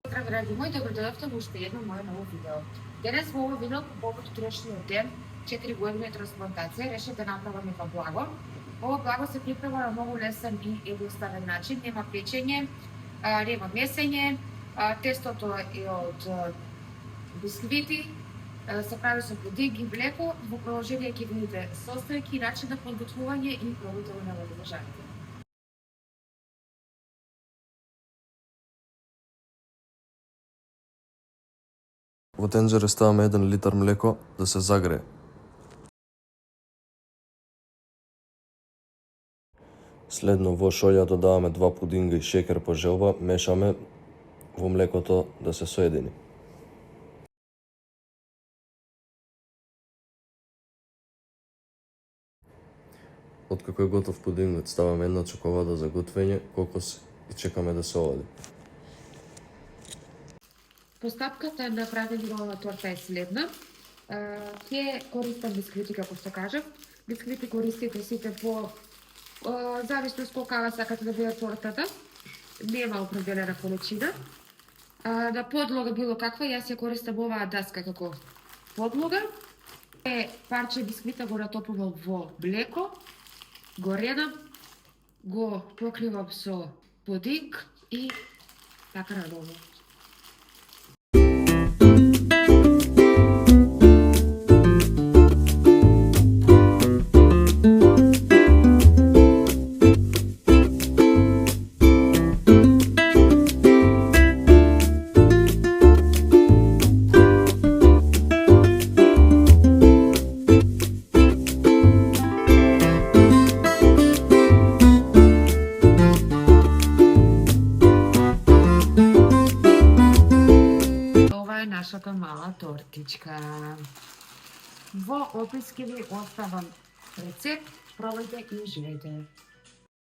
Здраво, драги мои, добродојавте во уште едно моје ново видео. Денес во ово видео, по повод утрешниот ден, 4 години од трансплантација, решив да направам нека благо. Ово благо се припрема на многу лесен и едноставен начин. Нема печење, нема месење, тестото е од бисквити, се прави со пудинг и млеко. Во продолжение ќе видите состојки, начин на подготвување и пробите на возможањето. Во тенџере ставаме 1 литар млеко да се загрее. Следно во шолја додаваме 2 пудинга и шекер по желба, мешаме во млекото да се соедини. Откако е готов пудингот, ставаме 1 чоковада за готвење, кокос и чекаме да се олади. Постапката на правење на оваа торта е следна. Ќе користам бисквити, како што кажав. Бисквити користите сите по зависност колкава сакате да биде тортата. Нема определена количина. На подлога било каква, јас ја користам оваа даска како подлога. Парче бисквита го натопувам во млеко, го редам, го покривам со пудинг и така надолу. Нашата мала тортичка. Во описки ви оставам рецепт, пробајте и живејте.